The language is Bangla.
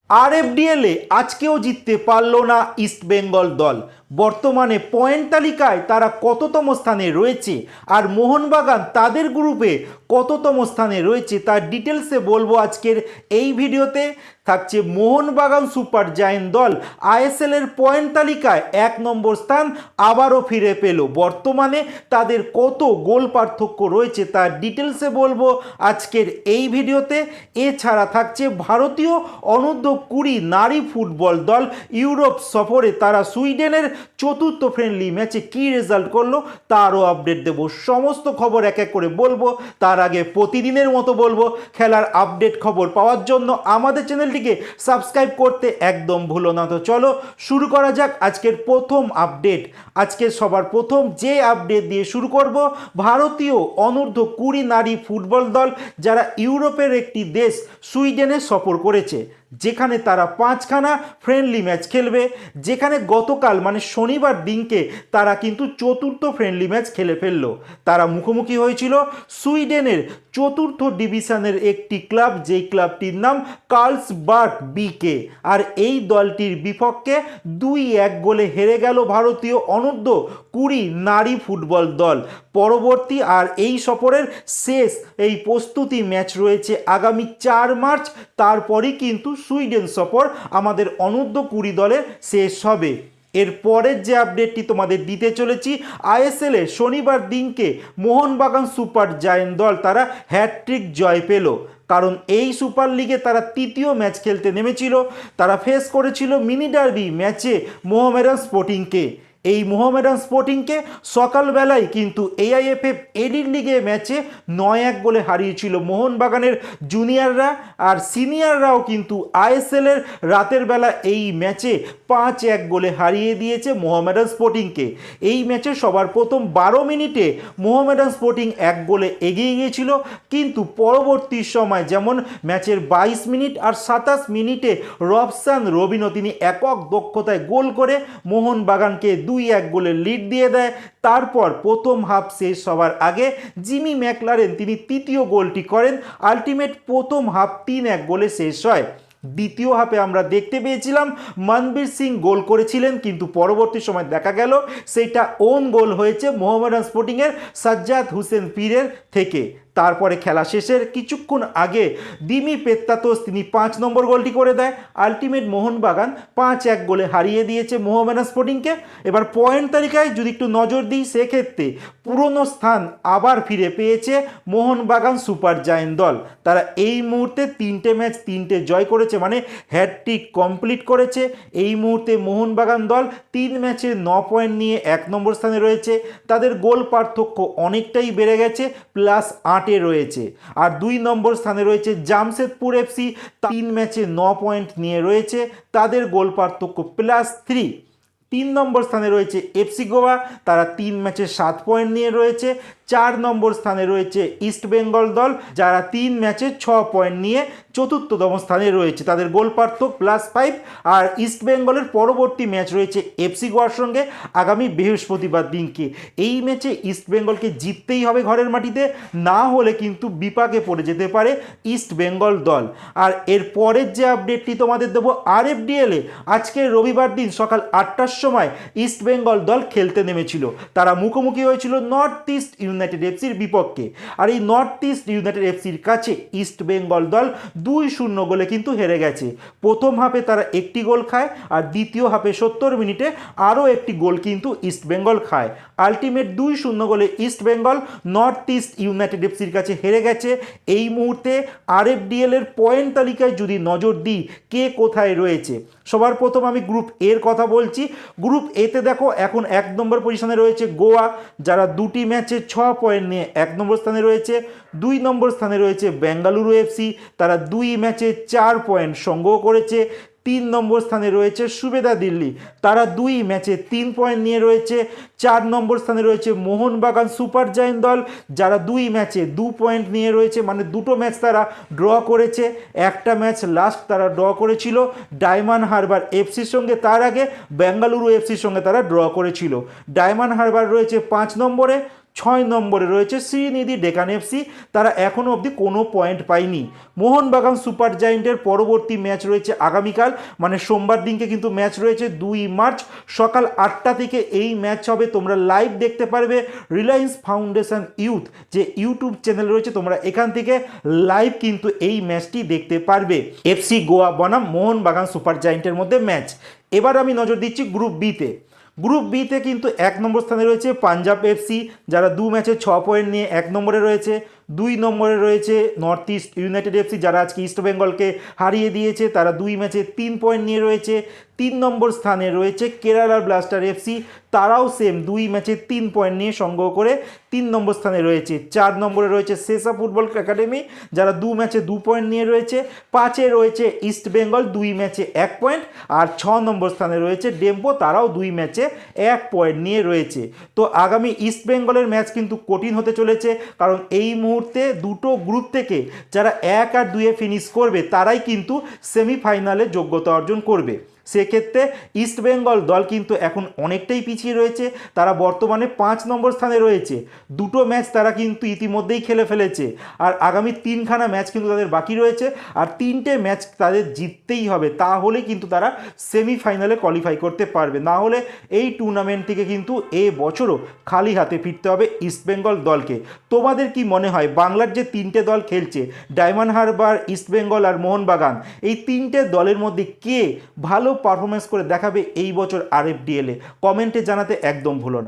আরএফডিএলে আজকেও জিততে পারল না ইস্টবেঙ্গল দল। বর্তমানে পয়েন্ট তালিকায় তারা কততম স্থানে রয়েছে আর মোহনবাগান তাদের গ্রুপে কততম স্থানে রয়েছে তার ডিটেলসে বলবো আজকের এই ভিডিওতে। থাকছে মোহনবাগান সুপার জায়েন্ট দল আইএসএল এর পয়েন্ট তালিকায় 1 নম্বর স্থান আবারও ফিরে পেল। বর্তমানে তাদের কত গোল পার্থক্য রয়েছে তার ডিটেলসে বলবো আজকের এই ভিডিওতে। এছাড়া থাকছে ভারতীয় অনূর্ধ্ব-20 নারী ফুটবল দল ইউরোপ সফরে তারা সুইডেনের চতুর্থ ফ্রেন্ডলি ম্যাচে কী রেজাল্ট করলো তারও আপডেট দেব। সমস্ত খবর এক এক করে বলবো। তার আগে প্রতিদিনের মতো বলবো, খেলার আপডেট খবর পাওয়ার জন্য আমাদের চ্যানেলটিকে সাবস্ক্রাইব করতে একদম ভুলো না। তো চলো শুরু করা যাক আজকের প্রথম আপডেট। আজকের সবার প্রথম যে আপডেট দিয়ে শুরু করব, ভারতীয় অনূর্ধ্ব-20 নারী ফুটবল দল যারা ইউরোপের একটি দেশ সুইডেনে সফর করেছে, যেখানে তারা 5খানা ফ্রেন্ডলি ম্যাচ খেলবে। যেখানে গতকাল মানে শনিবার দিনকে তারা কিন্তু চতুর্থ ফ্রেন্ডলি ম্যাচ খেলে ফেললো। তারা মুখোমুখি হয়েছিল সুইডেনের চতুর্থ ডিভিশনের একটি ক্লাব, যেই ক্লাবটির নাম কার্লসবার্গ বিকে। আর এই দলটির বিপক্ষে 2-1 গোলে হেরে গেল ভারতীয় অনূর্ধ্ব-20 নারী ফুটবল দল। পরবর্তী আর এই সফরের শেষ এই প্রস্তুতি ম্যাচ রয়েছে আগামী 4 মার্চ। তারপরই কিন্তু সুইডেন সফর আমাদের অনূর্ধ্ব-20 দলের শেষ হবে। এর পরের যে আপডেটটি তোমাদের দিতে চলেছি, আইএসএলে শনিবার দিনকে মোহনবাগান সুপার জায়েন্ট দল তারা হ্যাটট্রিক জয় পেল। কারণ এই সুপার লিগে তারা তৃতীয় ম্যাচ খেলতে নেমেছিল। তারা ফেস করেছিল মিনি ডার্বি ম্যাচে মোহামেডান স্পোর্টিংকে। এই মোহামেডান স্পোর্টিংকে সকালবেলায় কিন্তু এআইএফএফ এলিট লিগে ম্যাচে 9-1 গোলে হারিয়েছিল মোহনবাগানের জুনিয়ররা। আর সিনিয়ররাও কিন্তু আইএসএলের রাতের বেলা এই ম্যাচে 5-1 গোলে হারিয়ে দিয়েছে মোহামেডান স্পোর্টিংকে। এই ম্যাচে সবার প্রথম 12 মিনিটে মোহামেডান স্পোর্টিং 1 গোলে এগিয়ে গিয়েছিল, কিন্তু পরবর্তী সময় যেমন ম্যাচের 22 মিনিট আর 27 মিনিটে রবসান রবিনো তিনি একক দক্ষতায় গোল করে মোহনবাগানকে 2-1 গোলের লিড দিয়ে দেয়। তারপর প্রথম হাফ শেষ হওয়ার আগে জিমি ম্যাকলারেন তিনি তৃতীয় গোলটি করেন। আলটিমেট প্রথম হাফ 3-1 গোলে শেষ হয়। দ্বিতীয় হাফে আমরা দেখতে পেয়েছিলাম মনবীর সিং গোল করেছিলেন, কিন্তু পরবর্তী সময় দেখা গেল সেইটা ওন গোল হয়েছে মোহামেডান স্পোর্টিংয়ের সাজ্জাদ হোসেন পীরের থেকে। তারপরে খেলা শেষের কিছুক্ষণ আগে দিমি পেত্তাতোস তিনি 5 নম্বর গোলটি করে দেয়। আলটিমেট মোহনবাগান 5-1 গোলে হারিয়ে দিয়েছে মোহামেডান স্পোর্টিংকে। এবার পয়েন্ট তালিকায় যদি একটু নজর দিই, সেক্ষেত্রে পুরনো স্থান আবার ফিরে পেয়েছে মোহনবাগান সুপার জায়েন্ট দল। তারা এই মুহূর্তে 3টে ম্যাচ 3টে জয় করেছে, মানে হ্যাটট্রিক কমপ্লিট করেছে। এই মুহূর্তে মোহনবাগান দল 3 ম্যাচে 9 পয়েন্ট নিয়ে 1 নম্বর স্থানে রয়েছে। তাদের গোল পার্থক্য অনেকটাই বেড়ে গেছে, +8 রয়েছে। আর 2 নম্বর স্থানে রয়েছে জামশেদপুর এফসি, 3 ম্যাচে 9 পয়েন্ট নিয়ে রয়েছে, তাদের গোল পার্থক্য +3। 3 নম্বর স্থানে রয়েছে এফসি গোয়া, তারা 3 ম্যাচে 7 পয়েন্ট নিয়ে রয়েছে। 4 নম্বর স্থানে রয়েছে ইস্টবেঙ্গল দল, যারা 3 ম্যাচে 6 পয়েন্ট নিয়ে চতুর্থতম স্থানে রয়েছে, তাদের গোল পার্থক্য +5। আর ইস্টবেঙ্গলের পরবর্তী ম্যাচ রয়েছে এফসি গোয়ার সঙ্গে আগামী বৃহস্পতিবার দিনকে। এই ম্যাচে ইস্টবেঙ্গলকে জিততেই হবে ঘরের মাটিতে, না হলে কিন্তু বিপাকে পড়ে যেতে পারে ইস্টবেঙ্গল দল। আর এর পরের যে আপডেটটি তোমাদের দেবো, আরএফডিএলে আজকে রবিবার দিন সকাল 8টার সময় ইস্টবেঙ্গল দল খেলতে নেমেছিল। তারা মুখোমুখি হয়েছিল নর্থ ইস্ট ইউনাইটেড এফসির বিপক্ষে। আর এই নর্থ ইস্ট ইউনাইটেড এফসির কাছে ইস্টবেঙ্গল দল 2-0 গোলে কিন্তু হেরে গেছে। প্রথম হাফে তারা একটি গোল খায়, আর দ্বিতীয় হাফে 70 মিনিটে আরও একটি গোল কিন্তু ইস্টবেঙ্গল খায়। আলটিমেট 2-0 গোলে ইস্টবেঙ্গল নর্থ ইস্ট ইউনাইটেড এফসির কাছে হেরে গেছে। এই মুহূর্তে আরএফডিএল এর পয়েন্ট তালিকায় যদি নজর দিই কে কোথায় রয়েছে, সবার প্রথম আমি গ্রুপ এর কথা বলছি। গ্রুপ এতে দেখো এখন 1 নম্বর পজিশনে রয়েছে গোয়া, যারা 2টি ম্যাচে 6 পয়েন্ট নিয়ে 1 নম্বর স্থানে রয়েছে। 2 নম্বর স্থানে রয়েছে বেঙ্গালুরু এফসি, তারা 2 ম্যাচে 4 পয়েন্ট সংগ্রহ করেছে। 3 নম্বর স্থানে রয়েছে সুবেদা দিল্লি, তারা 2 ম্যাচে 3 পয়েন্ট নিয়ে রয়েছে। 4 নম্বর স্থানে রয়েছে মোহনবাগান সুপার জায়েন্ট দল, যারা 2 ম্যাচে 2 পয়েন্ট নিয়ে রয়েছে, মানে দুটো ম্যাচ তারা ড্র করেছে। একটা ম্যাচ লাস্ট তারা ড্র করেছিল ডায়মন্ড হারবার এফসির সঙ্গে, তার আগে বেঙ্গালুরু এফসির সঙ্গে তারা ড্র করেছিল। ডায়মন্ড হারবার রয়েছে 5 নম্বরে, 6 নম্বরে রয়েছে শ্রীনিধি ডেকান এফসি, তারা এখনও অবধি কোনো পয়েন্ট পায়নি। মোহনবাগান সুপার জায়েন্টের পরবর্তী ম্যাচ রয়েছে আগামীকাল, মানে সোমবার দিনকে কিন্তু ম্যাচ রয়েছে 2 মার্চ সকাল 8টা থেকে এই ম্যাচ হবে। তোমরা লাইভ দেখতে পারবে রিলায়েন্স ফাউন্ডেশন ইউথ যে ইউটিউব চ্যানেল রয়েছে, তোমরা এখান থেকে লাইভ কিন্তু এই ম্যাচটি দেখতে পারবে। এফসি গোয়া বনাম মোহনবাগান সুপার জায়েন্টের মধ্যে ম্যাচ। এবার আমি নজর দিচ্ছি গ্রুপ বিতে। গ্রুপ বিতে কিন্তু 1 নম্বর স্থানে রয়েছে পাঞ্জাব এফসি, যারা 2 ম্যাচে 6 পয়েন্ট নিয়ে 1 নম্বরে রয়েছে। 2 নম্বরে রয়েছে নর্থ ইস্ট ইউনাইটেড এফসি, যারা আজকে ইস্ট বেঙ্গলকে হারিয়ে দিয়েছে, তারা 2 ম্যাচে 3 পয়েন্ট নিয়ে রয়েছে। 3 নম্বর স্থানে রয়েছে কেরালা ব্লাস্টার এফসি, তারাও সেম 2 ম্যাচে 3 পয়েন্ট নিয়ে সংগ্রহ করে 3 নম্বর স্থানে রয়েছে। 4 নম্বরে রয়েছে সেসা ফুটবল একাডেমি, যারা 2 ম্যাচে 2 পয়েন্ট নিয়ে রয়েছে। 5-এ রয়েছে ইস্ট বেঙ্গল, 2 ম্যাচে 1 পয়েন্ট। আর 6 নম্বর স্থানে রয়েছে ডেম্পো, তারাও 2 ম্যাচে 1 পয়েন্ট নিয়ে রয়েছে। তো আগামী ইস্ট বেঙ্গলের ম্যাচ কিন্তু কঠিন হতে চলেছে, কারণ এই মুহূর্তে দুটো গ্রুপ থেকে যারা 1 আর 2-এ ফিনিশ করবে তারাই কিন্তু সেমিফাইনালে যোগ্যতা অর্জন করবে। সেক্ষেত্রে ইস্ট বেঙ্গল দল কিন্তু এখন অনেকটাই পিছিয়ে রয়েছে, তারা বর্তমানে 5 নম্বর স্থানে রয়েছে। দুটো ম্যাচ তারা কিন্তু ইতিমধ্যেই খেলে ফেলেছে, আর আগামী 3খানা ম্যাচ কিন্তু তাদের বাকি রয়েছে, আর 3টে ম্যাচ তাদের জিততেই হবে, তাহলে কিন্তু তারা সেমিফাইনালে কোয়ালিফাই করতে পারবে। না হলে এই টুর্নামেন্ট থেকে কিন্তু বছরও খালি হাতে ফিরতে হবে ইস্ট বেঙ্গল দলকে। তোমাদের কি মনে হয় বাংলার যে 3টে দল খেলছে, ডায়মন্ড হারবার, ইস্ট বেঙ্গল আর মোহনবাগান, এই 3টে দলের মধ্যে কে ভালো পারফরমেন্স করে দেখাবে এই বছর আরএফডিএলে? কমেন্টে জানাতে একদম ভুলো না।